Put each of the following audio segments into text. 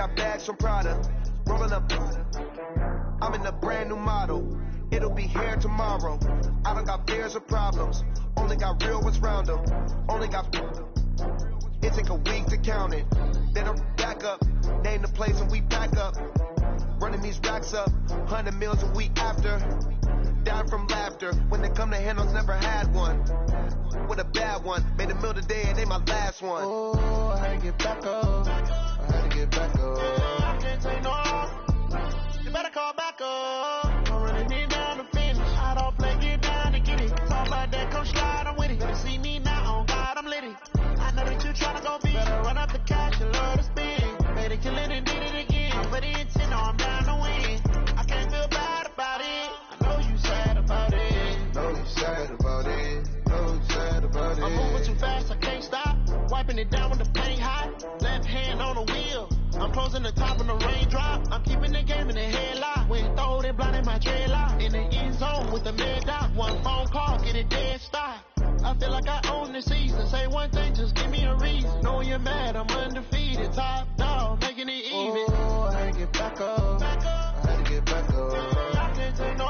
got bags from Prada. Rolling up. I'm in a brand new model. It'll be here tomorrow. I don't got fears or problems. Only got real ones round them. Only got. It take a week to count it. Then I'm back up. Name the place and we pack up. Running these racks up. 100 meals a week after. Down from laughter. When they come to handles, never had one. With a bad one. Made a meal today and they my last one. Oh, I had to get back up. I had to get back up. I can't take no. You better call back up. I'm running it down the finish. I don't play, get down to get it. Talk about that, come slide, I'm with it. Better see me now, on God, I'm litty. I know that you tryna go be. Better run up the cash, you love to spin. Better kill it and did it again. I'm ready to 10, no, I'm down to win. I can't feel bad about it. I know you sad about it. Know you sad about it. Know you sad about it. I'm moving too fast, I can't stop. Wiping it down when the paint hot. Left hand on the wheel. I'm closing the top when the raindrop. I'm keeping the game in the headlock. When throw it blind in my dreadlock. In the end zone with the mid dot. One phone call, get it dead stop. I feel like I own the season. Say one thing, just give me a reason. Know you're mad, I'm undefeated. Top dog, making it even. Oh, I had to get back up. I had to get back up. I can't take no.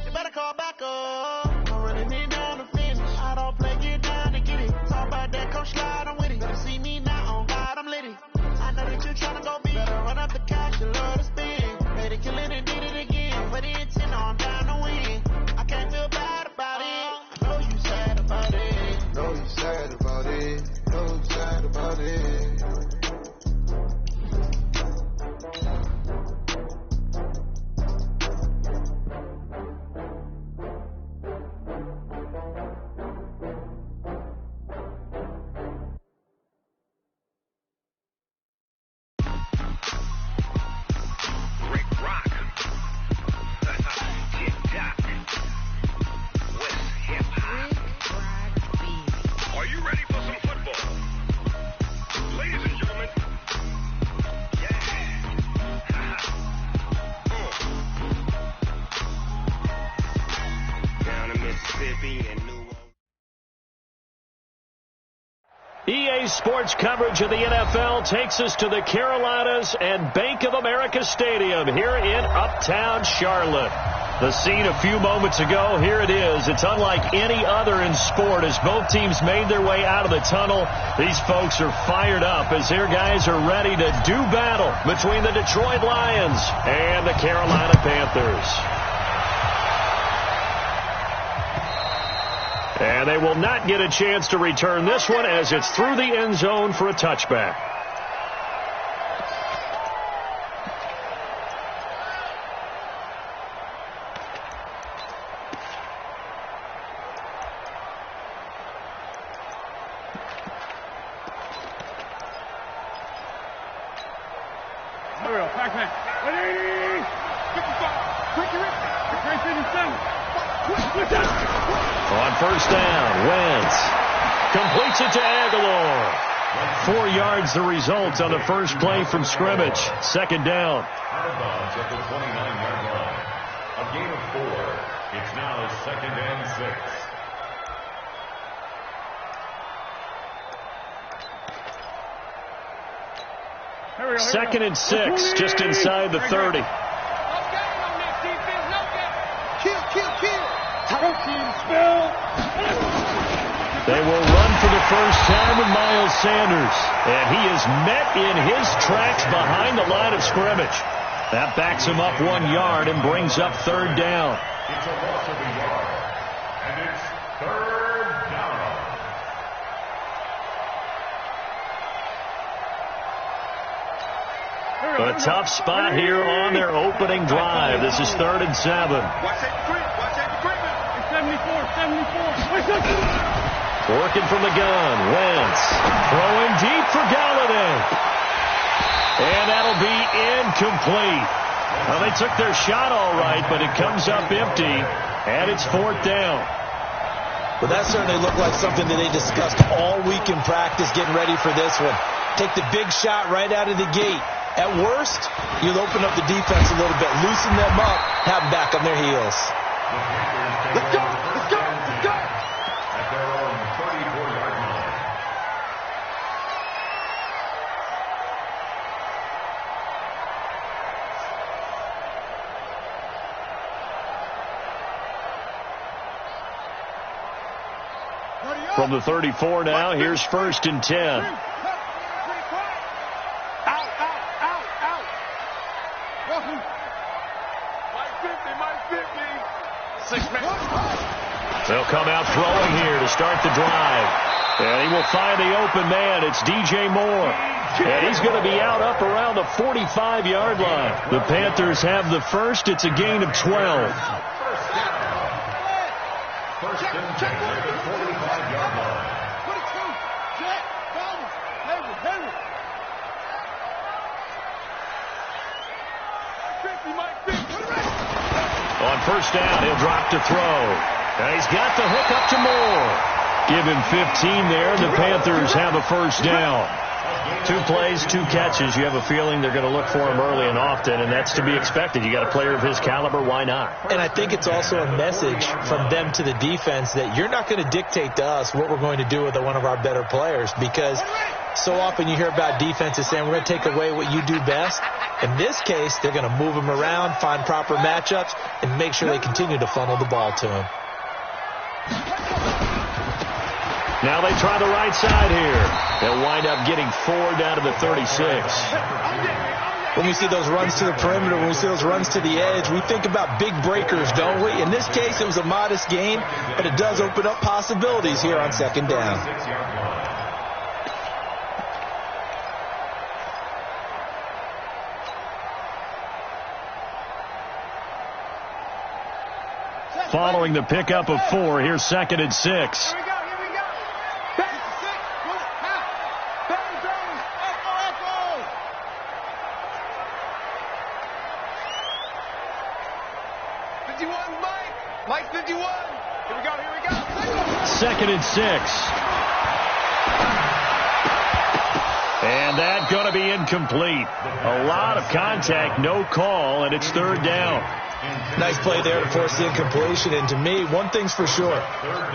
You better call back up. I'm running it down the finish. I don't play, get down to get it. Talk about that, come slide, I'm with it. Better see me now, on God, I'm litty. I know that you tryna go be. Better run up the cash, you love to spin. Made it, kill it, and did it again. But it's 10, no, I'm down to win. I can't feel bad about it. I know you sad about it. Know you sad about it. Know you sad about it. EA Sports coverage of the NFL takes us to the Carolinas and Bank of America Stadium here in Uptown Charlotte. The scene a few moments ago, here it is. It's unlike any other in sport as both teams made their way out of the tunnel. These folks are fired up as their guys are ready to do battle between the Detroit Lions and the Carolina Panthers. And they will not get a chance to return this one as it's through the end zone for a touchback. On first down, Wentz completes it to Aguilar. 4 yards the result on the first play from scrimmage. Second down. Out of bounds at the 29-yard line. A gain of 4. It's now 2nd and 6. 2nd and 6, just inside the 30. They will run for the first time with Miles Sanders. And he is met in his tracks behind the line of scrimmage. That backs him up 1 yard and brings up third down. It's a loss of a yard. And it's third down. A tough spot here on their opening drive. This is 3rd and 7. Working from the gun. Wentz throwing deep for Galladay. And that'll be incomplete. Well, they took their shot all right, but it comes up empty, and it's 4th down. Well, that certainly looked like something that they discussed all week in practice, getting ready for this one. Take the big shot right out of the gate. At worst, you'll open up the defense a little bit, loosen them up, have them back on their heels. Let's go! Let's go! Let's go! At their own 34-yard line. From the 34 now, here's 1st and 10. They'll come out throwing here to start the drive. And he will find the open man. It's DJ Moore. And he's going to be out up around the 45-yard line. The Panthers have the first. It's a gain of 12. First and 10 at the 45-yard line. On first down, he'll drop to throw. And he's got the hook up to Moore. Give him 15 there. The Panthers have a first down. 2 plays, 2 catches. You have a feeling they're going to look for him early and often, and that's to be expected. You got a player of his caliber, why not? And I think it's also a message from them to the defense that you're not going to dictate to us what we're going to do with one of our better players, because so often you hear about defenses saying we're going to take away what you do best. In this case, they're going to move him around, find proper matchups, and make sure they continue to funnel the ball to him. Now they try the right side here. They'll wind up getting 4 down to the 36. When we see those runs to the perimeter, when we see those runs to the edge, we think about big breakers, don't we? In this case, it was a modest gain, but it does open up possibilities here on 2nd down. Following the pickup of 4, here's 2nd and 6. Mike 51. Here we go. 2nd and 6. And that's going to be incomplete. A lot of contact, no call, and it's 3rd down. Nice play there to force the incompletion. And to me, one thing's for sure.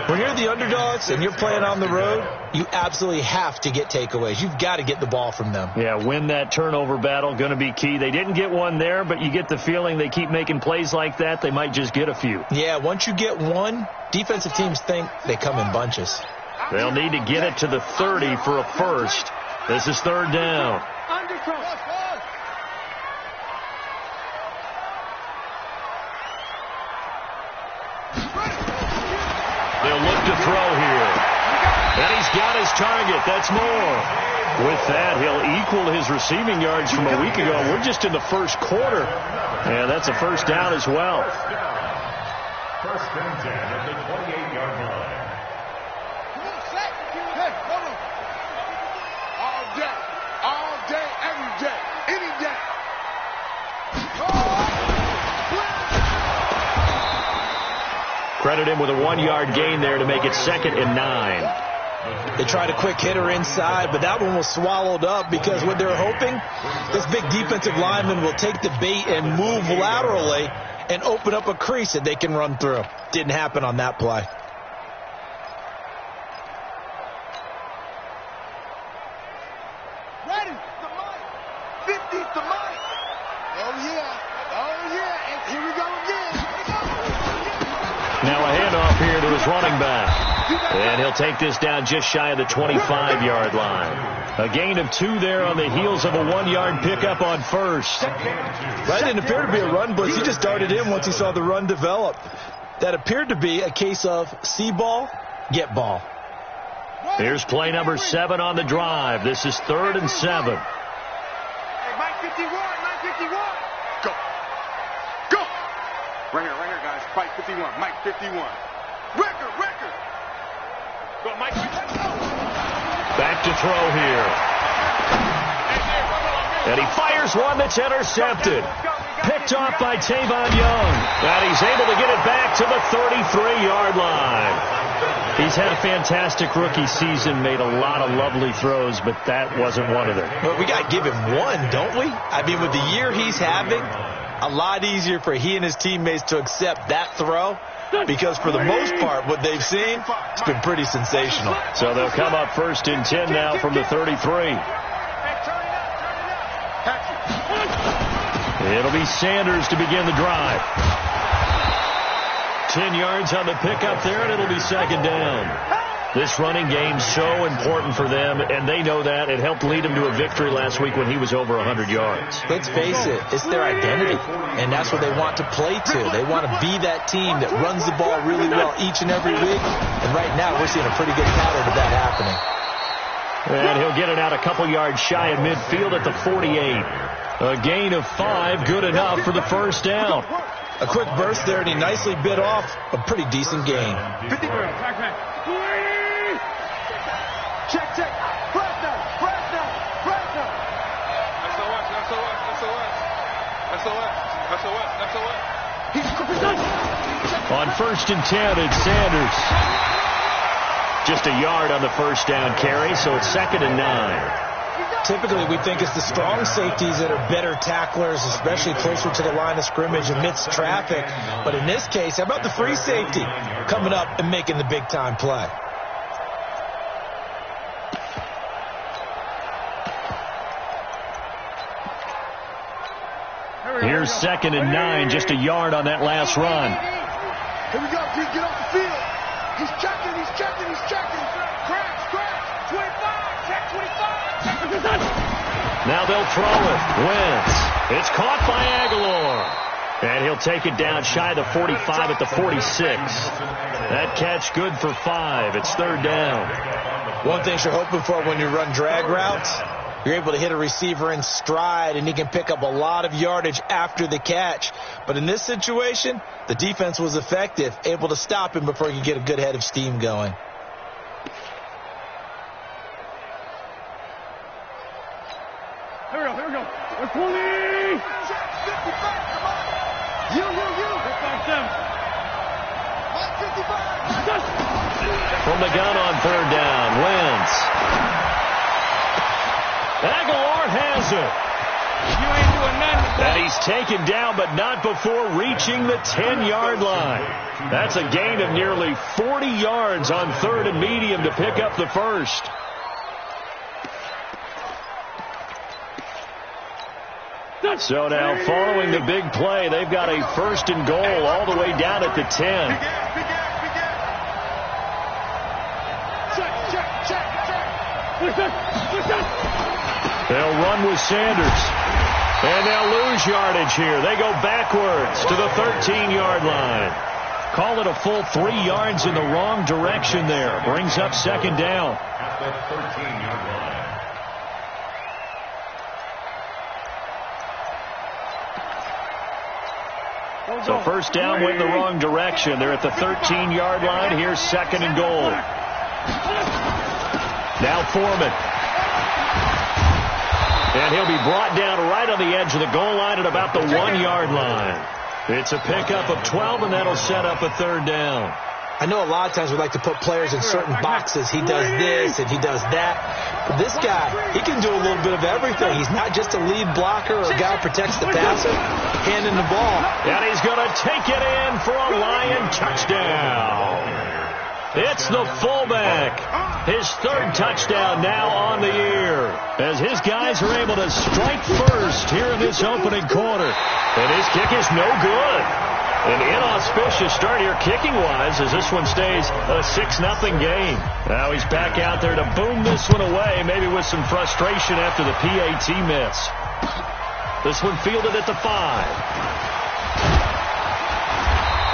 When you're the underdogs and you're playing on the road, you absolutely have to get takeaways. You've got to get the ball from them. Yeah, win that turnover battle, going to be key. They didn't get one there, but you get the feeling they keep making plays like that, they might just get a few. Yeah, once you get one, defensive teams think they come in bunches. They'll need to get it to the 30 for a first. This is 3rd down. They'll look to throw here. And he's got his target. That's Moore. With that, he'll equal his receiving yards from a week ago. We're just in the first quarter. And that's a first down as well. First and 10 at the 28-yard line. All day, every day, any day. Credit him with a 1-yard gain there to make it 2nd and 9. They tried a quick hitter inside, but that one was swallowed up because what they're hoping, this big defensive lineman will take the bait and move laterally and open up a crease that they can run through. Didn't happen on that play. Ready, the mic. 50's the mic. Oh, yeah. And here we go again. Now a handoff here to his running back. And he'll take this down just shy of the 25-yard line. A gain of 2 there on the heels of a 1-yard pickup on first. That didn't appear to be a run blitz. He just darted in once he saw the run develop. That appeared to be a case of see ball, get ball. Here's play number 7 on the drive. This is 3rd and 7. Hey, Mike 51. Go. Right here, guys. Mike 51. Mike 51. Record. Go, Mike 51. Back to throw here. And he fires one that's intercepted. Picked off by Tavon Young. And he's able to get it back to the 33-yard line. He's had a fantastic rookie season, made a lot of lovely throws, but that wasn't one of them. But we got to give him one, don't we? I mean, with the year he's having, a lot easier for he and his teammates to accept that throw, because for the most part, what they've seen, it's been pretty sensational. So they'll come up 1st and 10 now from the 33. It'll be Sanders to begin the drive. 10 yards on the pickup there, and it'll be 2nd down. This running game's so important for them, and they know that. It helped lead them to a victory last week when he was over 100 yards. Let's face it, it's their identity, and that's what they want to play to. They want to be that team that runs the ball really well each and every week, and right now we're seeing a pretty good pattern of that happening. And he'll get it out a couple yards shy of midfield at the 48. A gain of 5, good enough for the first down. A quick burst there, and he nicely bit off a pretty decent gain. Check. Press now. On 1st and 10, it's Sanders. Just a yard on the first down carry, so it's 2nd and 9. Typically, we think it's the strong safeties that are better tacklers, especially closer to the line of scrimmage amidst traffic. But in this case, how about the free safety coming up and making the big-time play? Here's 2nd and 9, just a yard on that last run. Here we go, Pete, get off the field. He's checking. Crash. 25, check 25. Now they'll throw it. Wentz. It's caught by Aguilar. And he'll take it down shy of the 45 at the 46. That catch good for 5. It's 3rd down. One thing you're hoping for when you run drag routes, you're able to hit a receiver in stride, and he can pick up a lot of yardage after the catch. But in this situation, the defense was effective, able to stop him before he could get a good head of steam going. Here we go. We're 20. You. From the gun on 3rd down, Wentz. Aguilar has it. You ain't doing nothing. And he's taken down, but not before reaching the 10-yard line. That's a gain of nearly 40 yards on 3rd and medium to pick up the first. So now, following the big play, they've got a 1st and goal all the way down at the 10. They'll run with Sanders. And they'll lose yardage here. They go backwards to the 13-yard line. Call it a full 3 yards in the wrong direction there. Brings up 2nd down. At the 13-yard line. So 1st down went in the wrong direction. They're at the 13-yard line. Here's 2nd and goal. Now Foreman. And he'll be brought down right on the edge of the goal line at about the 1-yard line. It's a pickup of 12, and that'll set up a 3rd down. I know a lot of times we like to put players in certain boxes. He does this and he does that. But this guy, he can do a little bit of everything. He's not just a lead blocker or a guy who protects the passer, handing the ball. And he's going to take it in for a Lion touchdown. It's the fullback. His 3rd touchdown now on the year, as his guys are able to strike first here in this opening quarter. And his kick is no good. An inauspicious start here kicking-wise as this one stays a 6-0 game. Now he's back out there to boom this one away, maybe with some frustration after the PAT miss. This one fielded at the 5.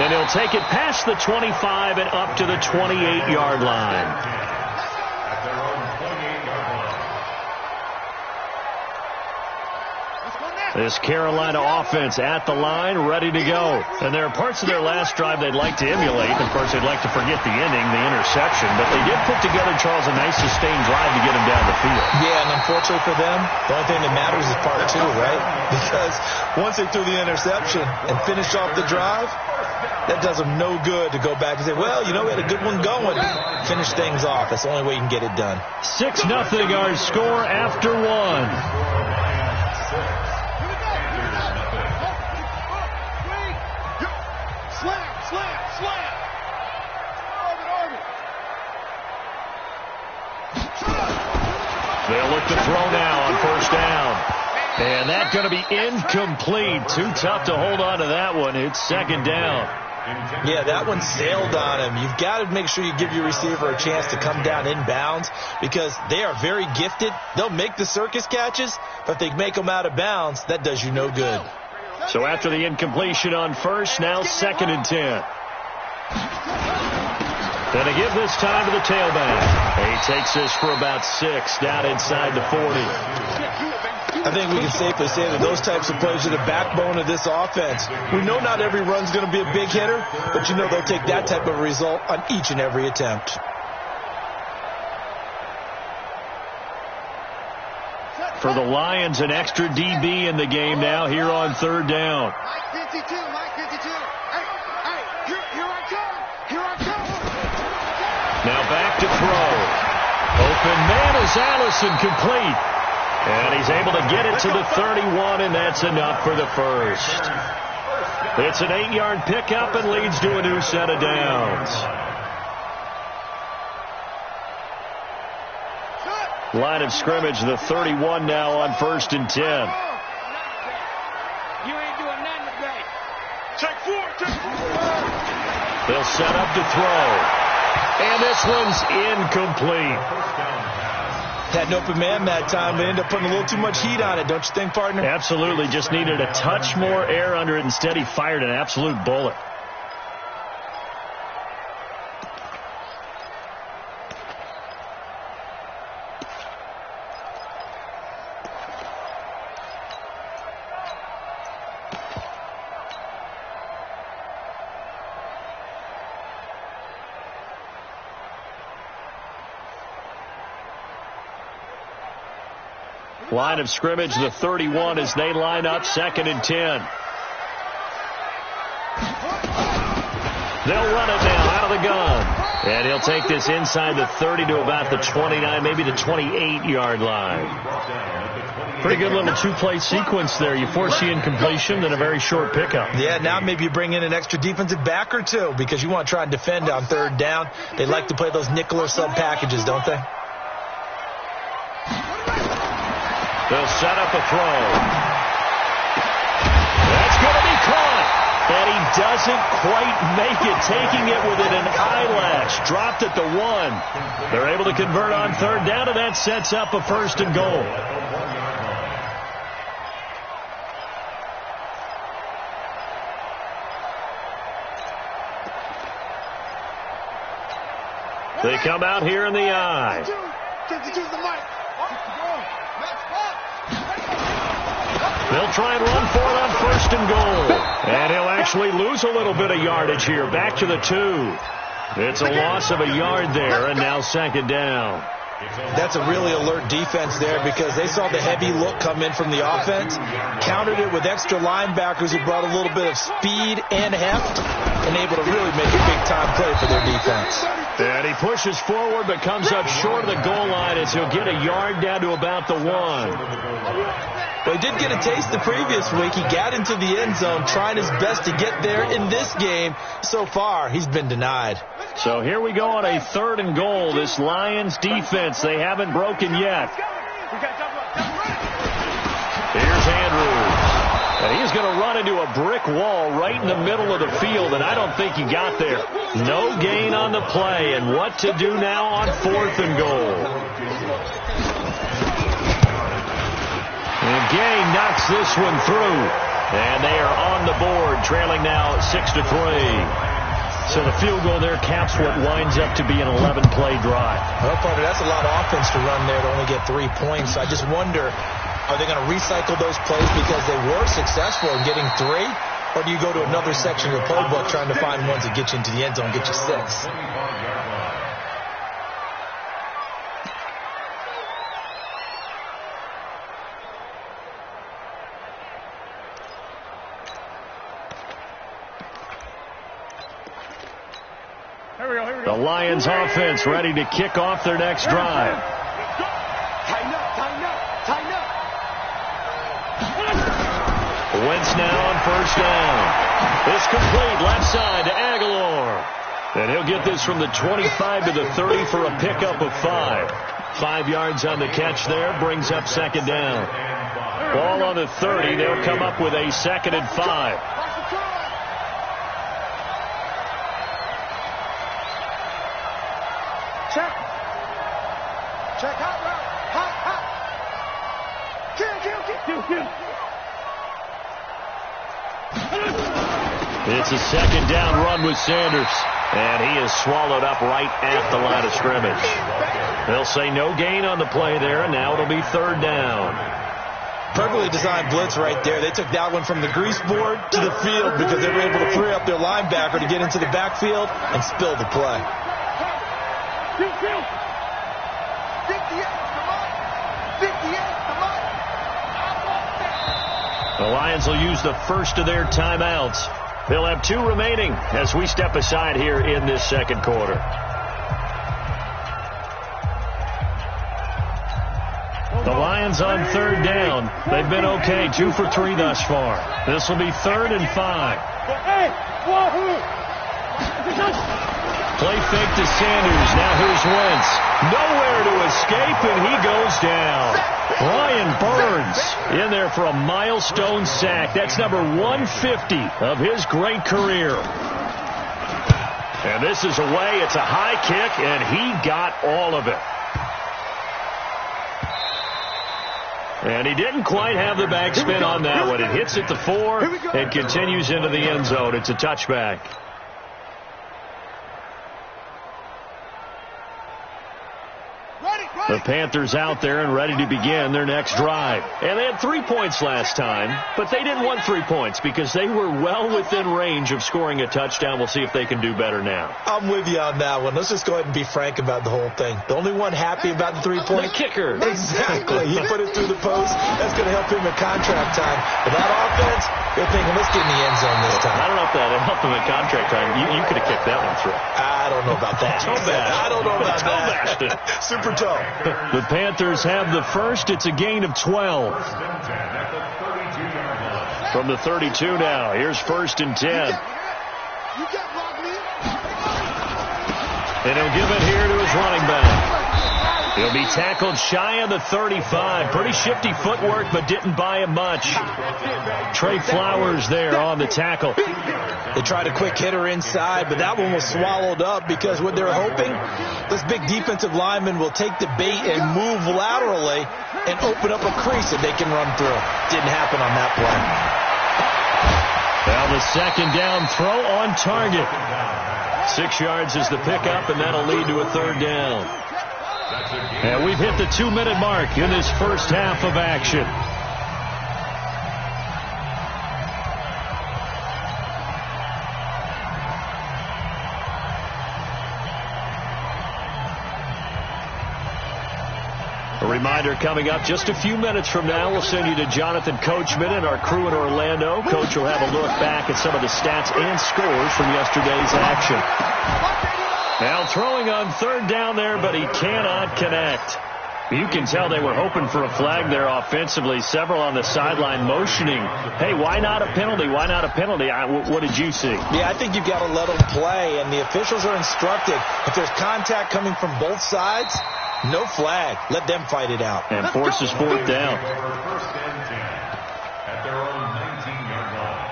And he'll take it past the 25 and up to the 28-yard line. This Carolina offense at the line, ready to go. And there are parts of their last drive they'd like to emulate. Of course, they'd like to forget the inning, the interception. But they did put together, Charles, a nice sustained drive to get him down the field. Yeah, and unfortunately for them, the only thing that matters is part 2, right? Because once they threw the interception and finished off the drive, that does them no good to go back and say, well, you know, we had a good one going. Finish things off. That's the only way you can get it done. 6-0 our score after 1. They'll look to throw now on 1st down. And that's going to be incomplete. Too tough to hold on to that one. It's 2nd down. Yeah, that one sailed on him. You've got to make sure you give your receiver a chance to come down inbounds because they are very gifted. They'll make the circus catches, but if they make them out of bounds, that does you no good. So after the incompletion on first, now 2nd and 10. And they give this time to the tailback. He takes this for about 6 down inside the 40. I think we can safely say that those types of plays are the backbone of this offense. We know not every run's going to be a big hitter, but you know they'll take that type of result on each and every attempt. For the Lions, an extra DB in the game now here on 3rd down. Mike 52, Mike 52. Hey, here I come. Here I come. Now back to throw. Open man is Allison, complete. And he's able to get it to the 31, and that's enough for the first. It's an 8-yard pickup and leads to a new set of downs. Line of scrimmage, the 31 now on 1st and 10. You ain't doing nothing today. Check 4. They'll set up to throw. And this one's incomplete. Had an open man that time, but ended up putting a little too much heat on it, don't you think, partner? Absolutely. Just needed a touch more air under it. Instead, he fired an absolute bullet. Line of scrimmage, the 31, as they line up 2nd and 10. They'll run it now out of the gun. And he'll take this inside the 30 to about the 29, maybe the 28-yard line. Pretty good little two-play sequence there. You force the incompletion, then a very short pickup. Yeah, now maybe you bring in an extra defensive back or two because you want to try and defend on 3rd down. They like to play those nickel or sub packages, don't they? They'll set up a throw. That's going to be caught. And he doesn't quite make it, taking it within an eyelash. Dropped at the 1. They're able to convert on 3rd down, and that sets up a 1st and goal. They come out here in the I. They'll try and run for it on 1st and goal. And he'll actually lose a little bit of yardage here. Back to the 2. It's a loss of a yard there, and now 2nd down. That's a really alert defense there because they saw the heavy look come in from the offense, countered it with extra linebackers who brought a little bit of speed and heft, and able to really make a big-time play for their defense. And he pushes forward but comes up short of the goal line as he'll get a yard down to about the 1. Well, he did get a taste the previous week. He got into the end zone trying his best to get there in this game. So far, he's been denied. So here we go on a 3rd and goal. This Lions defense, they haven't broken yet. Here's Andrews. And he's going to run into a brick wall right in the middle of the field, and I don't think he got there. No gain on the play, and what to do now on 4th and goal. And Gay knocks this one through, and they are on the board, trailing now 6-3. So the field goal there caps what winds up to be an 11-play drive. Well, partner, that's a lot of offense to run there to only get 3 points. I just wonder, are they going to recycle those plays because they were successful in getting 3? Or do you go to another section of the playbook trying to find ones that get you into the end zone and get you 6? The Lions offense ready to kick off their next drive. Tighten up. Wentz now on 1st down. It's complete left side to Aguilar. And he'll get this from the 25 to the 30 for a pickup of 5. 5 yards on the catch there, brings up 2nd down. Ball on the 30, they'll come up with a 2nd and 5. It's a second down run with Sanders. And he is swallowed up right at the line of scrimmage. They'll say no gain on the play there, and now it'll be third down. Perfectly designed blitz right there. They took that one from the grease board to the field because they were able to free up their linebacker to get into the backfield and spill the play. The Lions will use the first of their timeouts. They'll have 2 remaining as we step aside here in this second quarter. The Lions on third down. They've been okay, 2 for 3 thus far. This will be 3rd and 5. Play fake to Sanders. Now here's Wentz. Nowhere to escape, and he goes down. Brian Burns in there for a milestone sack. That's number 150 of his great career. And this is away. It's a high kick, and he got all of it. And he didn't quite have the backspin on that one. It hits at the 4 and continues into the end zone. It's a touchback. The Panthers out there and ready to begin their next drive. And they had 3 points last time, but they didn't want 3 points because they were well within range of scoring a touchdown. We'll see if they can do better now. I'm with you on that one. Let's just go ahead and be frank about the whole thing. The only one happy about the 3-point? The kicker. Exactly. He put it through the post. That's going to help him at contract time. But that offense, they're thinking, let's get in the end zone this time. I don't know if that helped him at contract time. You could have kicked that one through. I don't know about that. I don't know about that. Super toe. The Panthers have the first. It's a gain of 12. From the 32 now. Here's 1st and 10. And he'll give it here to his running back. He'll be tackled shy of the 35. Pretty shifty footwork, but didn't buy him much. Trey Flowers there on the tackle. They tried a quick hitter inside, but that one was swallowed up because what they're hoping, this big defensive lineman will take the bait and move laterally and open up a crease that they can run through. Didn't happen on that play. Now the second down throw on target. 6 yards is the pickup, and that'll lead to a 3rd down. And we've hit the 2-minute mark in this first half of action. A reminder coming up just a few minutes from now, we'll send you to Jonathan Coachman and our crew in Orlando. Coach will have a look back at some of the stats and scores from yesterday's action. Now throwing on 3rd down there, but he cannot connect. You can tell they were hoping for a flag there offensively. Several on the sideline motioning, hey, why not a penalty? Why not a penalty? What did you see? Yeah, I think you've got to let them play, and the officials are instructed. If there's contact coming from both sides, no flag. Let them fight it out. And forces 4th down. First and 10 at their own 19-yard line.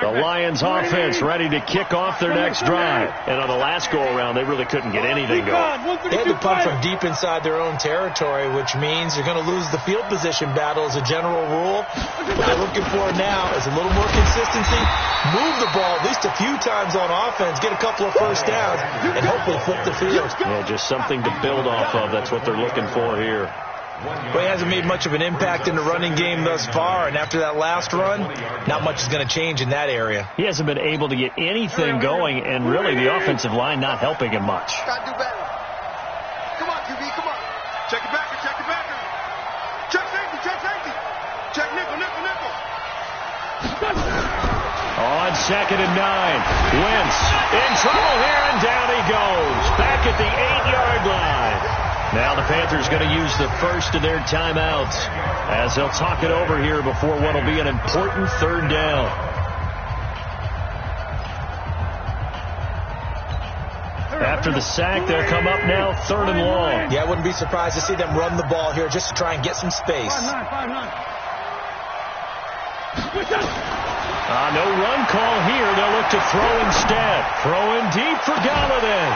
The Lions offense ready to kick off their next drive. And on the last go-around, they really couldn't get anything going. They had to punt from deep inside their own territory, which means you're going to lose the field position battle as a general rule. What they're looking for now is a little more consistency. Move the ball at least a few times on offense, get a couple of first downs, and hopefully flip the field. Yeah, just something to build off of. That's what they're looking for here. Well, he hasn't made much of an impact in the running game thus far, and after that last run, not much is going to change in that area. He hasn't been able to get anything going, and really the offensive line not helping him much. Got to do better. Come on, QB, come on. Check it back, check it back. Check safety, check safety. Check nickel, nickel, nickel. On 2nd and 9, Wentz in trouble here, and down he goes. Back at the 8-yard line. Now the Panthers going to use the first of their timeouts as they'll talk it over here before what will be an important 3rd down. After the sack, they'll come up now 3rd and long. Yeah, I wouldn't be surprised to see them run the ball here just to try and get some space. No run call here. They'll look to throw instead. Throw in deep for Galladay.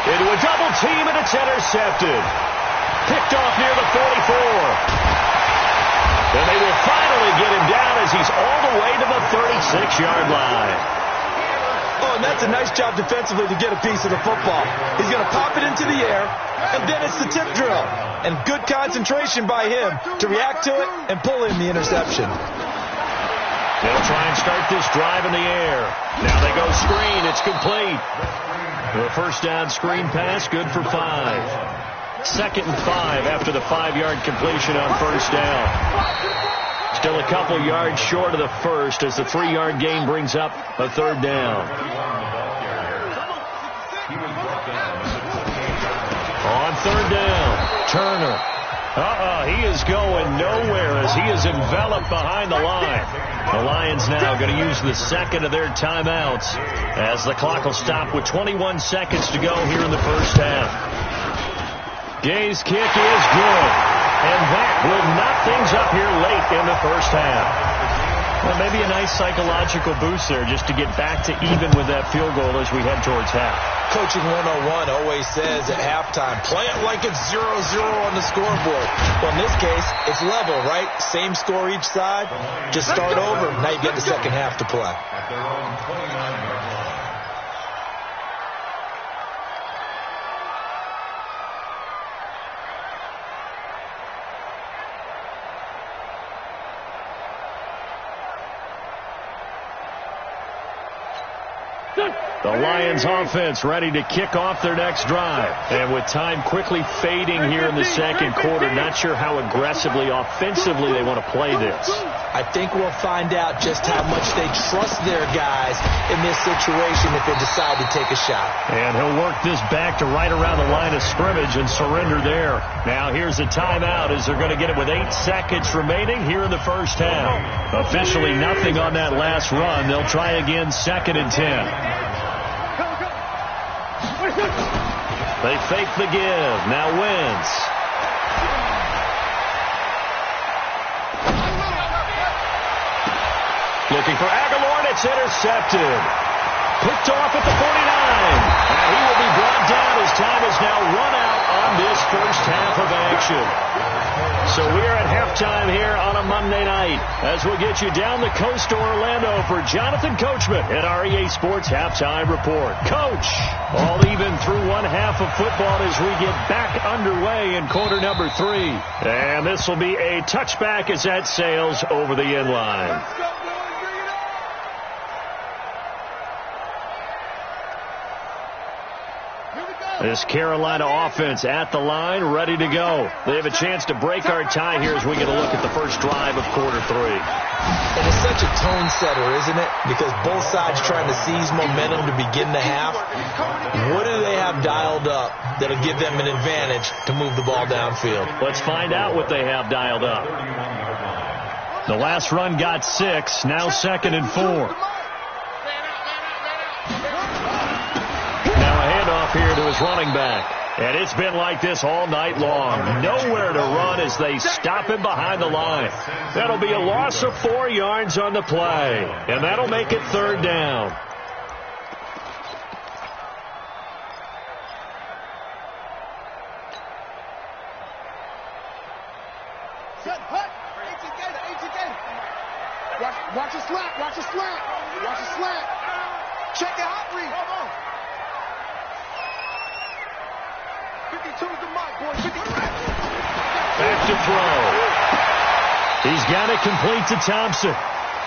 Into a double team, and it's intercepted. Picked off near the 44. And they will finally get him down as he's all the way to the 36-yard line. Oh, and that's a nice job defensively to get a piece of the football. He's going to pop it into the air, and then it's the tip drill. And good concentration by him to react to it and pull in the interception. They'll try and start this drive in the air. Now they go screen. It's complete. The first down screen pass, good for 5. 2nd and 5 after the 5-yard completion on first down. Still a couple yards short of the first as the 3-yard gain brings up a 3rd down. On 3rd down, Turner. He is going nowhere as he is enveloped behind the line. The Lions now going to use the 2nd of their timeouts as the clock will stop with 21 seconds to go here in the first half. Gay's kick is good, and that will knock things up here late in the first half. Well, maybe a nice psychological boost there just to get back to even with that field goal as we head towards half. Coaching 101 always says at halftime, play it like it's 0-0 on the scoreboard. Well, in this case, it's level, right? Same score each side. Just start over. Now you get the second half to play. At their own 29-yard line. The Lions offense ready to kick off their next drive. And with time quickly fading here in the second quarter, not sure how aggressively, offensively they want to play this. I think we'll find out just how much they trust their guys in this situation if they decide to take a shot. And he'll work this back to right around the line of scrimmage and surrender there. Now here's a timeout as they're going to get it with 8 seconds remaining here in the first half. Officially nothing on that last run. They'll try again 2nd and 10. They fake the give. Now Wentz. Looking for Aguilar, and it's intercepted. Picked off at the 49. And he will be brought down as time is now run out on this first half of action. So we're at halftime here on a Monday night as we'll get you down the coast to Orlando for Jonathan Coachman at our EA Sports Halftime Report. Coach, all even through one half of football as we get back underway in quarter number 3. And this will be a touchback as that sails over the end line. This Carolina offense at the line, ready to go. They have a chance to break our tie here as we get a look at the first drive of quarter 3. And it's such a tone setter, isn't it? Because both sides trying to seize momentum to begin the half. What do they have dialed up that'll give them an advantage to move the ball downfield? Let's find out what they have dialed up. The last run got 6, now 2nd and 4. Here to his running back. And it's been like this all night long. Nowhere to run as they stop him behind the line. That'll be a loss of 4 yards on the play. And that'll make it 3rd down. Watch the slant. Watch the slant. Watch the slant. Check the hot read. Come on. 52 is the mark, boy. 52. Back to throw. He's got it complete to Thompson.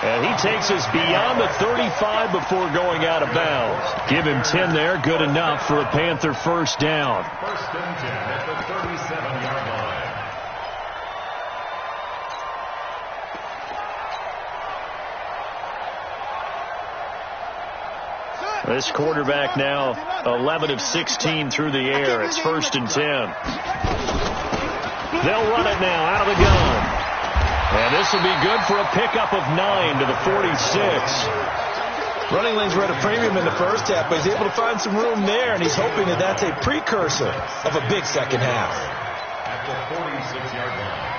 And he takes us beyond the 35 before going out of bounds. Give him 10 there. Good enough for a Panther first down. 1st and 10 at the 37-yard line. This quarterback now 11 of 16 through the air. It's 1st and 10. They'll run it now out of the gun. And this will be good for a pickup of 9 to the 46. Running lanes were at a premium in the first half, but he's able to find some room there, and he's hoping that that's a precursor of a big second half. At the 46-yard line.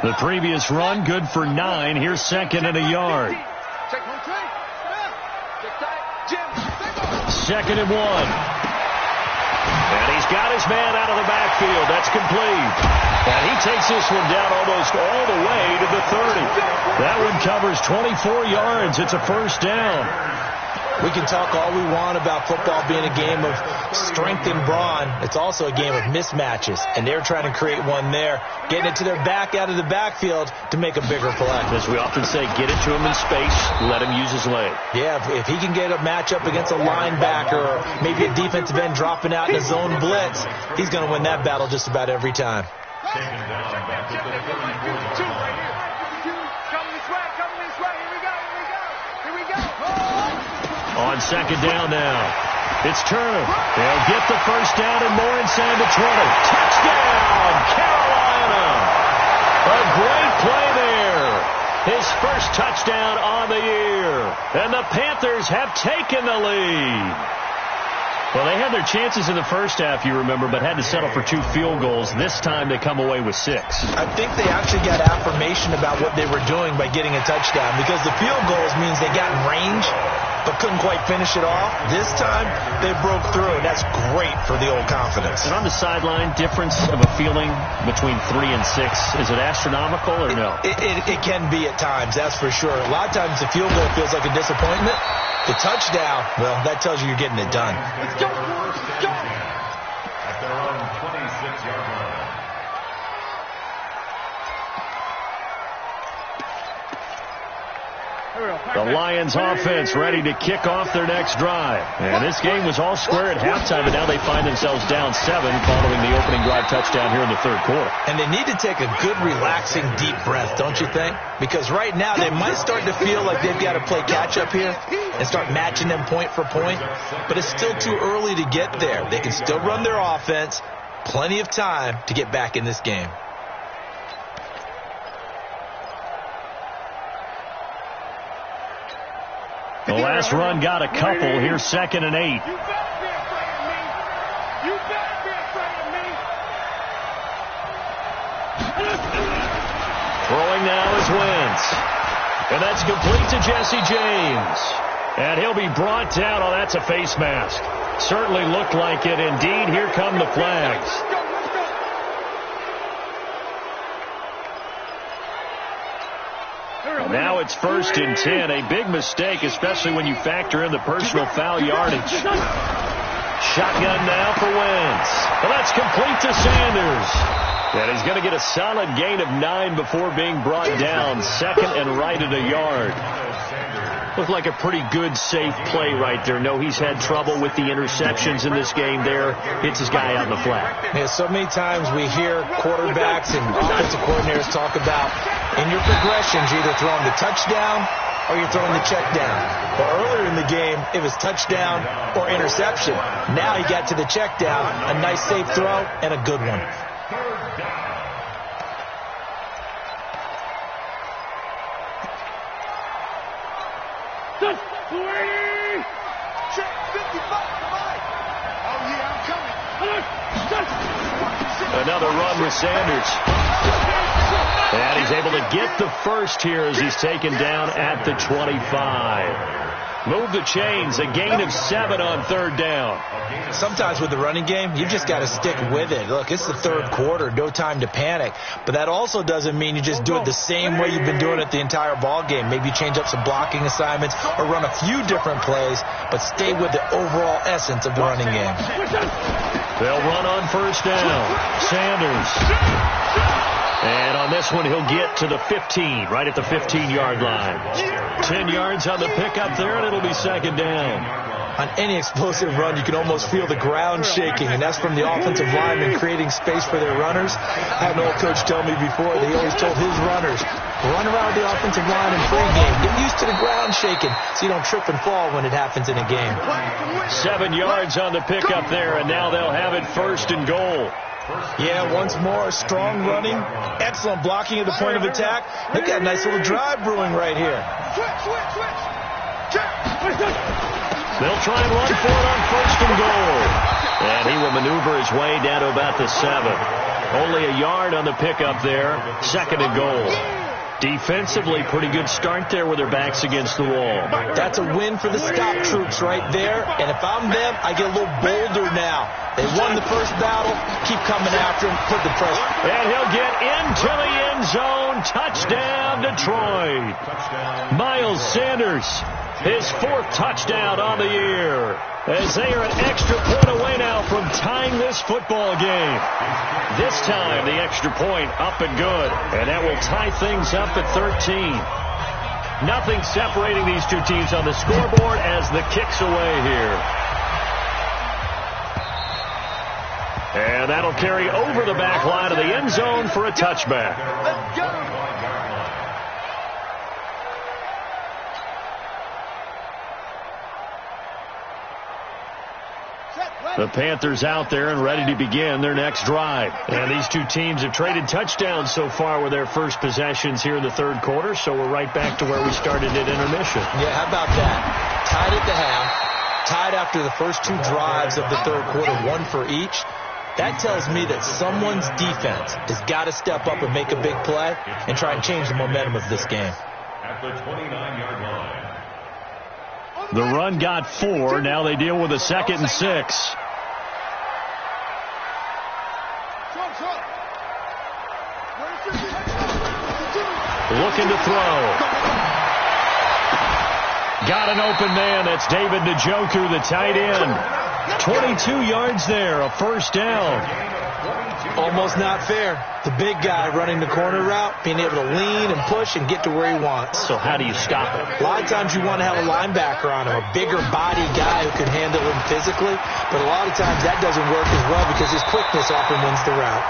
The previous run, good for 9. Here's second and a yard. Second and 1. And he's got his man out of the backfield. That's complete. And he takes this one down almost all the way to the 30. That one covers 24 yards. It's a first down. We can talk all we want about football being a game of strength and brawn. It's also a game of mismatches, and they're trying to create one there, getting it to their back out of the backfield to make a bigger play. As we often say, get it to him in space, let him use his leg. Yeah, if he can get a matchup against a linebacker or maybe a defensive end dropping out in a zone blitz, he's going to win that battle just about every time. On second down now. It's Turner. They'll get the first down and more inside the 20. Touchdown, Carolina. A great play there. His first touchdown on the year. And the Panthers have taken the lead. Well, they had their chances in the first half, you remember, but had to settle for 2 field goals. This time they come away with 6. I think they actually got affirmation about what they were doing by getting a touchdown, because the field goals means they got in range but couldn't quite finish it off. This time they broke through, and that's great for the old confidence. And on the sideline, difference of a feeling between 3 and 6, is it astronomical or no? It can be at times, that's for sure. A lot of times the field goal feels like a disappointment. The touchdown, well, that tells you you're getting it done. Let's go, Let's go. At their own 26-yard line. The Lions offense ready to kick off their next drive. And this game was all square at halftime, and now they find themselves down 7 following the opening drive touchdown here in the third quarter. And they need to take a good, relaxing, deep breath, don't you think? Because right now they might start to feel like they've got to play catch-up here and start matching them point for point. But it's still too early to get there. They can still run their offense. Plenty of time to get back in this game. The last run got a couple. Here's second and 8. You better be afraid of me. You better be afraid of me. Throwing now is Wentz. And that's complete to Jesse James. And he'll be brought down. Oh, that's a face mask. Certainly looked like it. Indeed, here come the flags. Now it's first and 10. A big mistake, especially when you factor in the personal foul yardage. Shotgun now for Wentz. Well, that's complete to Sanders. And he's going to get a solid gain of 9 before being brought down. Second and right at a yard. Looked like a pretty good, safe play right there. No, he's had trouble with the interceptions in this game there. Hits his guy out in the flat. Yeah, so many times we hear quarterbacks and offensive coordinators talk about, in your progressions, you're either throwing the touchdown or you're throwing the check down. But earlier in the game, it was touchdown or interception. Now he got to the check down, a nice safe throw, and a good one. Another run with Sanders. And he's able to get the first here as he's taken down at the 25. Move the chains, a gain of 7 on third down. Sometimes with the running game, you just got to stick with it. Look, it's the third quarter, no time to panic. But that also doesn't mean you just do it the same way you've been doing it the entire ball game. Maybe change up some blocking assignments or run a few different plays, but stay with the overall essence of the running game. They'll run on first down. Sanders. And on this one, he'll get to the 15, right at the 15-yard line. 10 yards on the pickup there, and it'll be second down. On any explosive run, you can almost feel the ground shaking, and that's from the offensive linemen creating space for their runners. I had an old coach tell me before, that he always told his runners, run around the offensive line in pregame. Get used to the ground shaking so you don't trip and fall when it happens in a game. 7 yards on the pickup there, and now they'll have it first and goal. Yeah, once more, strong running, excellent blocking at the point of attack. They've got a nice little drive brewing right here. They'll try and run for it on first and goal. And he will maneuver his way down to about the 7. Only a yard on the pickup there. 2nd and goal. Defensively, pretty good start there with their backs against the wall. That's a win for the stop troops right there. And if I'm them, I get a little bolder now. They won the first battle. Keep coming after him. Put the pressure. And he'll get into the end zone. Touchdown, Detroit. Miles Sanders, his 4th touchdown on the year. As they are an extra point away now from tying this football game. This time, the extra point up and good. And that will tie things up at 13. Nothing separating these two teams on the scoreboard as the kick's away here. And that'll carry over the back line of the end zone for a touchback. Let's go. The Panthers out there and ready to begin their next drive. And these two teams have traded touchdowns so far with their first possessions here in the 3rd quarter, so we're right back to where we started at intermission. Yeah, how about that? Tied at the half, tied after the first 2 drives of the 3rd quarter, 1 for each. That tells me that someone's defense has got to step up and make a big play and try and change the momentum of this game. At the 29-yard line. The run got 4. Now they deal with a 2nd and 6. Looking to throw. Got an open man. That's David Njoku, the tight end. 22 yards there, a 1st down. Almost not fair. The big guy running the corner route, being able to lean and push and get to where he wants. So how do you stop it? A lot of times you want to have a linebacker on him, a bigger body guy who can handle him physically. But a lot of times that doesn't work as well because his quickness often wins the route.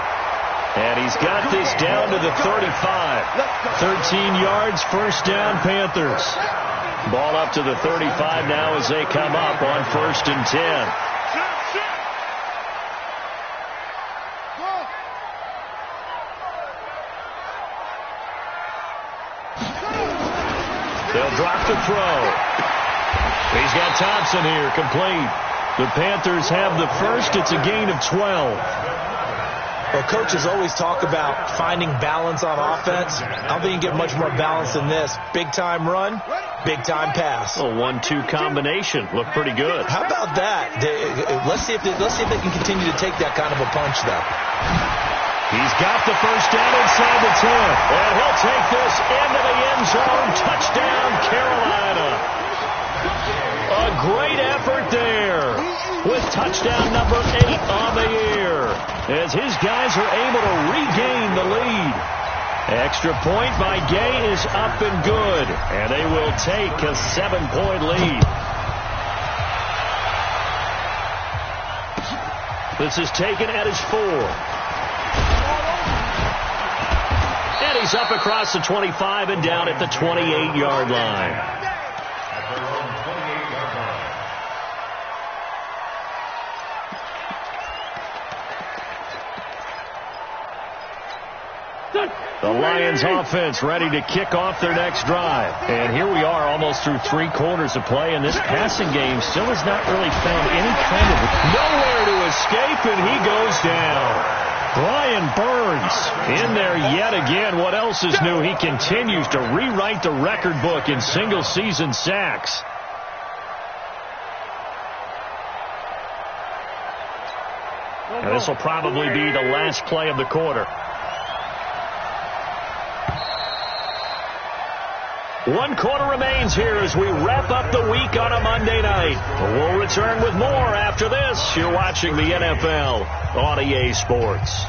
And he's got this down to the 35. 13 yards, 1st down, Panthers. Ball up to the 35 now as they come up on 1st and 10. They'll drop the throw. He's got Thompson here, complete. The Panthers have the first. It's a gain of 12. Well, coaches always talk about finding balance on offense. I don't think you get much more balance than this. Big-time run, big-time pass. A 1-2 combination. Looked pretty good. How about that? Let's see if they can continue to take that kind of a punch, though. He's got the first down inside the 10. And he'll take this into the end zone. Touchdown, Carolina. A great effort there with touchdown number 8 on the year as his guys are able to regain the lead. Extra point by Gay is up and good, and they will take a 7-point lead. This is taken at his 4. And he's up across the 25 and down at the 28-yard line. The Lions offense ready to kick off their next drive. And here we are almost through 3 quarters of play, and this passing game still has not really found any kind of nowhere to escape, and he goes down. Brian Burns in there yet again. What else is new? He continues to rewrite the record book in single-season sacks. And this will probably be the last play of the quarter. 1 quarter remains here as we wrap up the week on a Monday night. We'll return with more after this. You're watching the NFL on EA Sports.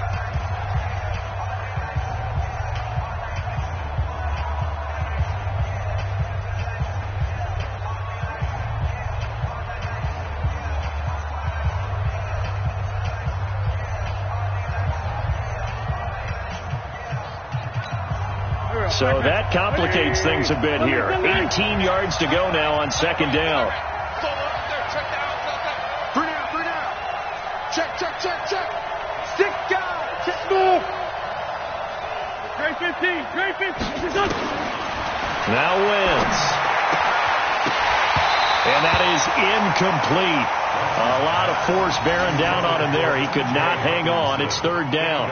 So that complicates things a bit here. 18 yards to go now on 2nd down. Bring out. Check. Stick guy. Check move. Great 15. Now wins. And that is incomplete. A lot of force bearing down on him there. He could not hang on. It's third down.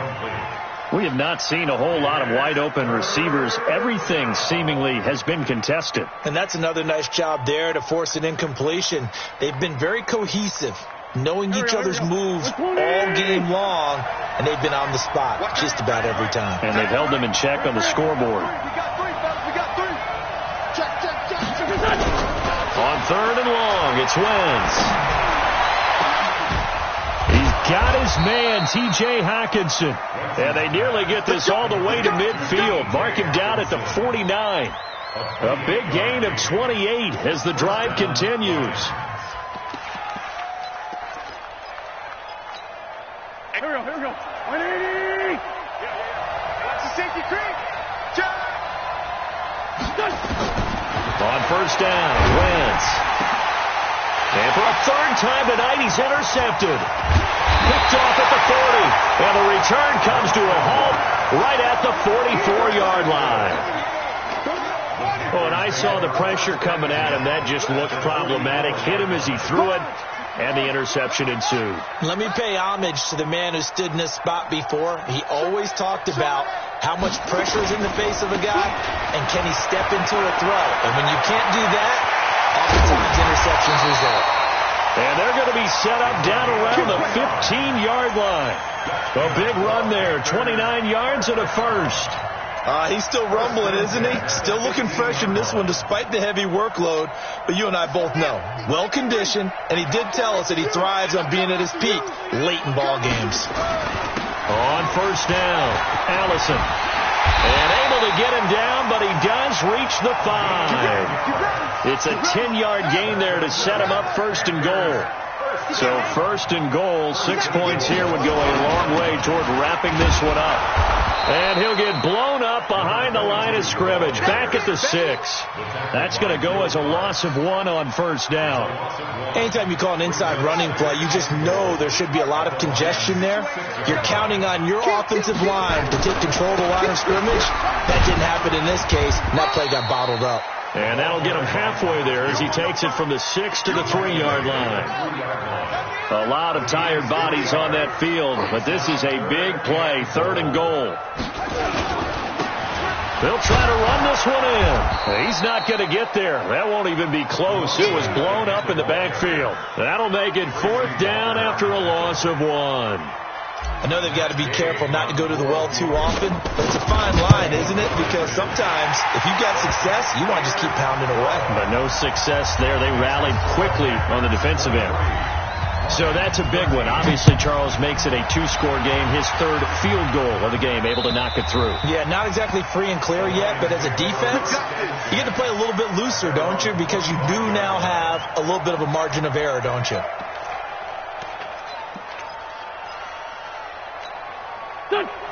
We have not seen a whole lot of wide-open receivers. Everything seemingly has been contested. And that's another nice job there to force an incompletion. They've been very cohesive, knowing each other's moves all game long, and they've been on the spot just about every time. And they've held them in check on the scoreboard. On third and long, it's Wentz. He's got his man, T.J. Hockenson. And they nearly get this all the way to midfield. Mark him down at the 49. A big gain of 28 as the drive continues. Here we go. 180. Watch the safety creep. On first down, Wentz. And for a third time tonight, he's intercepted. Picked off at the 40. And the return comes to a halt right at the 44-yard line. Oh, and I saw the pressure coming at him. That just looked problematic. Hit him as he threw it. And the interception ensued. Let me pay homage to the man who stood in this spot before. He always talked about how much pressure is in the face of a guy, and can he step into a throw. And when you can't do that, oftentimes interceptions result. And they're going to be set up down around the 15-yard line. A big run there, 29 yards and a first. He's still rumbling, isn't he? Still looking fresh in this one despite the heavy workload. But you and I both know, well-conditioned, and he did tell us that he thrives on being at his peak late in ball games. On first down, Allison. And able to get him down, but he does reach the 5. It's a 10-yard gain there to set him up first and goal. So first and goal, 6 points here would go a long way toward wrapping this one up. And he'll get blown up behind the line of scrimmage, back at the 6. That's going to go as a loss of 1 on first down. Anytime you call an inside running play, you just know there should be a lot of congestion there. You're counting on your offensive line to take control of the line of scrimmage. That didn't happen in this case, and that play got bottled up. And that'll get him halfway there as he takes it from the 6 to the 3-yard line. A lot of tired bodies on that field, but this is a big play, third and goal. They'll try to run this one in. He's not going to get there. That won't even be close. It was blown up in the backfield. That'll make it fourth down after a loss of 1. I know they've got to be careful not to go to the well too often, but it's a fine line, isn't it? Because sometimes, if you've got success, you want to just keep pounding away. But no success there. They rallied quickly on the defensive end. So that's a big one. Obviously, Charles makes it a 2-score game. His third field goal of the game, able to knock it through. Yeah, not exactly free and clear yet, but as a defense, you get to play a little bit looser, don't you? Because you do now have a little bit of a margin of error, don't you?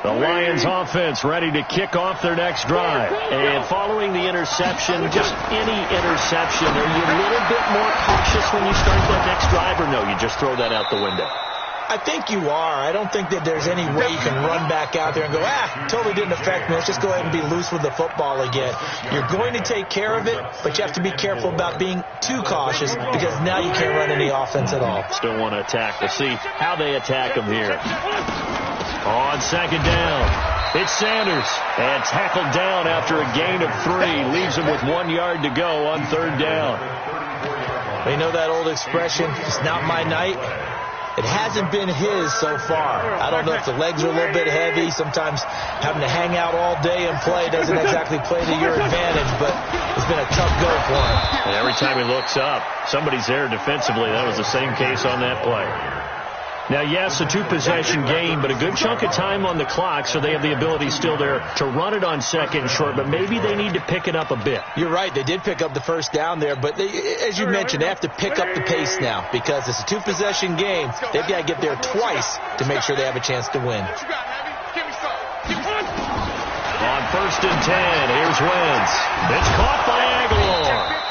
The Lions offense ready to kick off their next drive. And following the interception, just any interception, are you a little bit more cautious when you start that next drive, or no, you just throw that out the window? I think you are. I don't think that there's any way you can run back out there and go, totally didn't affect me. Let's just go ahead and be loose with the football again. You're going to take care of it, but you have to be careful about being too cautious because now you can't run any offense at all. Still want to attack. We'll see how they attack them here. On second down, it's Sanders. And tackled down after a gain of 3. Leaves him with 1 yard to go on third down. You know that old expression, it's not my night? It hasn't been his so far. I don't know if the legs are a little bit heavy. Sometimes having to hang out all day and play doesn't exactly play to your advantage, but it's been a tough go for him. And every time he looks up, somebody's there defensively. That was the same case on that play. Now, yes, a 2-possession game, but a good chunk of time on the clock, so they have the ability still there to run it on second and short, but maybe they need to pick it up a bit. You're right. They did pick up the first down there, but as you mentioned, they have to pick up the pace now because it's a 2-possession game. They've got to get there twice to make sure they have a chance to win. On first and 10, here's Wentz. It's caught by Aguilar.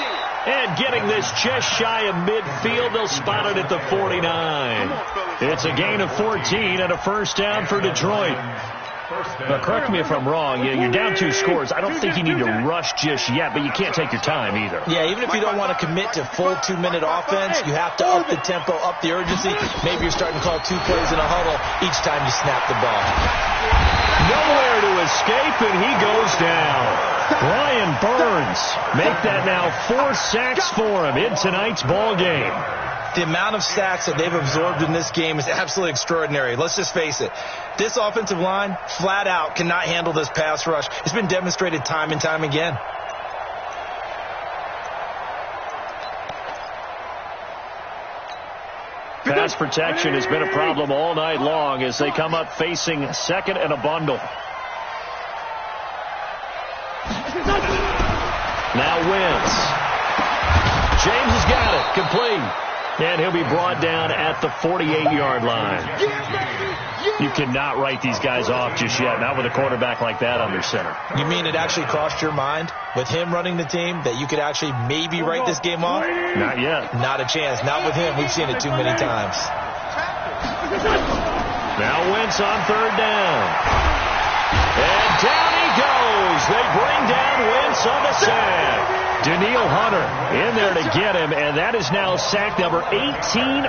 And getting this just shy of midfield, they'll spot it at the 49. It's a gain of 14 and a first down for Detroit. Now, correct me if I'm wrong. You're down 2 scores. I don't think you need to rush just yet, but you can't take your time either. Yeah, even if you don't want to commit to full 2-minute offense, you have to up the tempo, up the urgency. Maybe you're starting to call 2 plays in a huddle each time you snap the ball. Nowhere to escape, and he goes down. Brian Burns make that now 4 sacks for him in tonight's ball game. The amount of sacks that they've absorbed in this game is absolutely extraordinary. Let's just face it. This offensive line, flat out, cannot handle this pass rush. It's been demonstrated time and time again. Pass protection has been a problem all night long as they come up facing second and a bundle. Now Wentz. James has got it. Complete. And he'll be brought down at the 48-yard line. You cannot write these guys off just yet, not with a quarterback like that under center. You mean it actually crossed your mind with him running the team that you could actually maybe write this game off? Not yet. Not a chance. Not with him. We've seen it too many times. Now Wentz on 3rd down. And down he goes. They bring down Wentz on the sack. Daniil Hunter in there to get him, and that is now sack number 18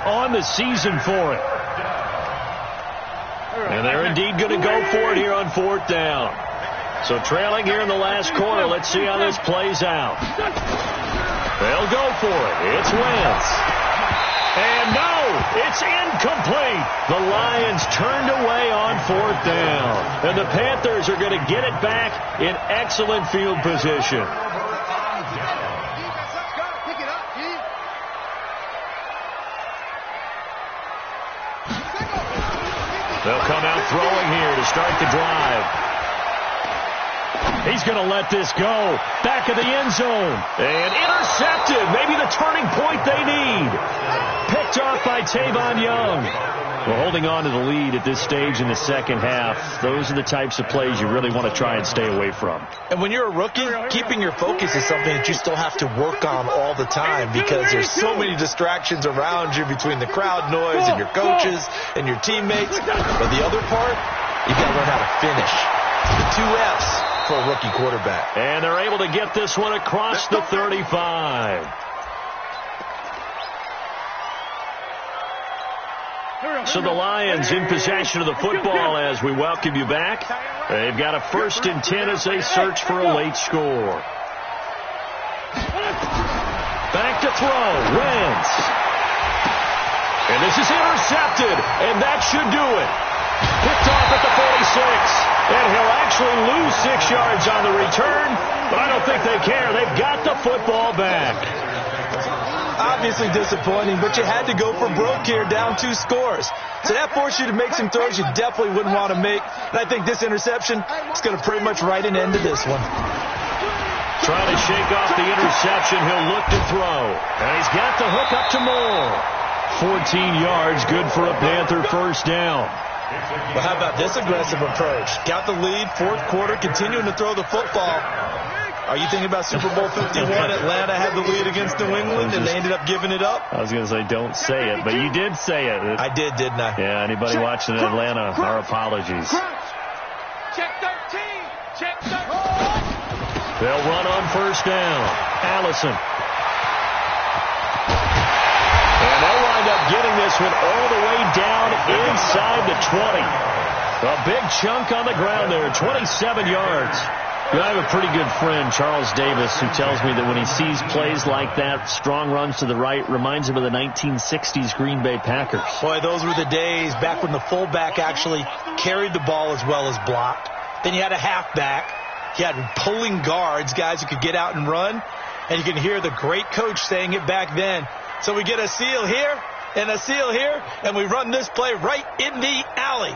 on the season for him. And they're indeed going to go for it here on 4th down. So trailing here in the last quarter, let's see how this plays out. They'll go for it. It's Wentz. And no, it's incomplete. The Lions turned away on 4th down. And the Panthers are going to get it back in excellent field position. They'll come out throwing here to start the drive. He's going to let this go. Back of the end zone. And intercepted. Maybe the turning point they need. Picked off by Tavon Young. Well, holding on to the lead at this stage in the second half, those are the types of plays you really want to try and stay away from. And when you're a rookie, keeping your focus is something that you still have to work on all the time because there's so many distractions around you between the crowd noise and your coaches and your teammates. But the other part, you've got to learn how to finish. The 2 F's for a rookie quarterback. And they're able to get this one across the 35. So the Lions in possession of the football as we welcome you back. They've got a 1st and 10 as they search for a late score. Back to throw. Wentz. And this is intercepted. And that should do it. Picked off at the 46. And he'll actually lose 6 yards on the return. But I don't think they care. They've got the football back. Obviously disappointing, but you had to go for broke here, down 2 scores. So that forced you to make some throws you definitely wouldn't want to make. And I think this interception is going to pretty much write an end to this one. Trying to shake off the interception. He'll look to throw. And he's got the hook up to Moore. 14 yards, good for a Panther 1st down. Well, how about this aggressive approach? Got the lead, 4th quarter, continuing to throw the football. Are you thinking about Super Bowl 51? Atlanta had the lead against New England, and they ended up giving it up? I was going to say, don't say it, but you did say it. I did, didn't I? Yeah, anybody watching in Atlanta, our apologies. Check 13. Check 13. They'll run on 1st down. Allison. And they'll wind up getting this one all the way down inside the 20. A big chunk on the ground there, 27 yards. I have a pretty good friend, Charles Davis, who tells me that when he sees plays like that, strong runs to the right, reminds him of the 1960s Green Bay Packers. Boy, those were the days back when the fullback actually carried the ball as well as blocked. Then you had a halfback. You had pulling guards, guys who could get out and run. And you can hear the great coach saying it back then. So we get a seal here and a seal here, and we run this play right in the alley.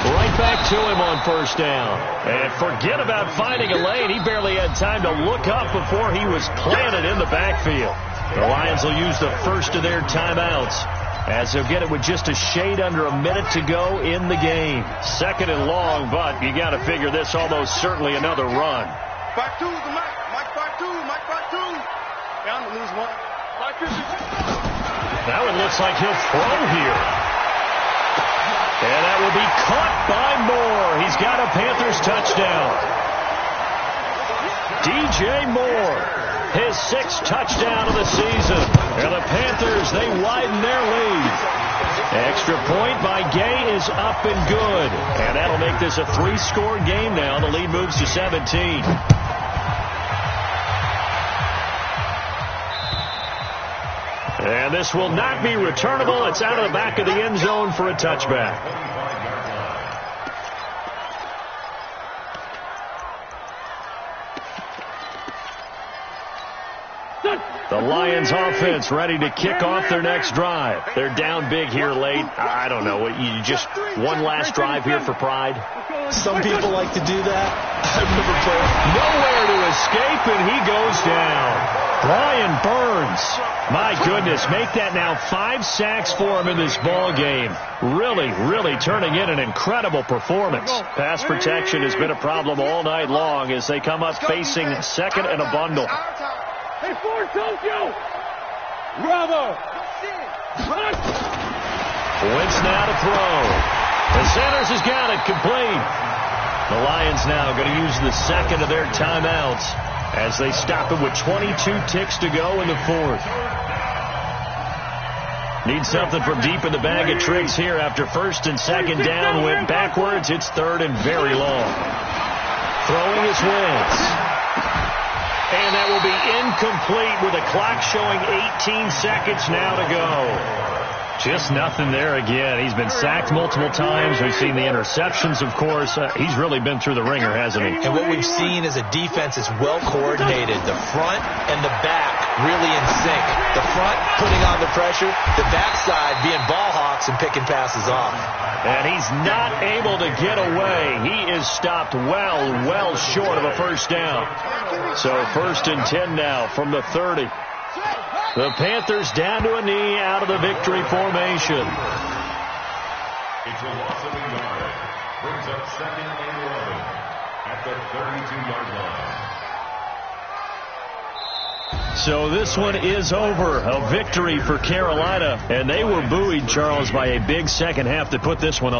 Right back to him on 1st down. And forget about finding a lane. He barely had time to look up before he was planted in the backfield. The Lions will use the first of their timeouts as they'll get it with just a shade under a minute to go in the game. 2nd and long, but you got to figure this almost certainly another run. 5-2 is the Mike. Mike 5-2. Mike 5-2. Down to lose 1. 5-2. That one looks like he'll throw here. And that will be caught by Moore. He's got a Panthers touchdown. DJ Moore, his 6th touchdown of the season. And the Panthers, they widen their lead. Extra point by Gay is up and good. And that'll make this a 3-score game now. The lead moves to 17. And this will not be returnable. It's out of the back of the end zone for a touchback. The Lions offense ready to kick off their next drive. They're down big here late. I don't know. You just one last drive here for pride? Some people like to do that. I've never played. Nowhere to escape, and he goes down. Brian Burns. My goodness, make that now 5 sacks for him in this ball game. Really, really turning in an incredible performance. Pass protection has been a problem all night long as they come up facing 2nd and a bundle. Hey, Ford, Tokyo! Bravo! Wentz now to throw. The Sanders has got it complete. The Lions now going to use the 2nd of their timeouts as they stop it with 22 ticks to go in the 4th. Need something from deep in the bag of tricks here after 1st and 2nd down. Went backwards. It's 3rd and very long. Throwing is Wentz. And that will be incomplete with a clock showing 18 seconds now to go. Just nothing there again. He's been sacked multiple times. We've seen the interceptions, of course. He's really been through the ringer, hasn't he? And what we've seen is a defense that's well coordinated. The front and the back really in sync. The front putting on the pressure. The backside being ball hawks and picking passes off. And he's not able to get away. He is stopped well short of a 1st down. So 1st and 10 now from the 30. The Panthers down to a knee out of the victory formation. It's a loss of a yard. Brings up 2nd and 11 at the 32-yard line. So this one is over. A victory for Carolina. And they were buoyed, Charles, by a big second half to put this one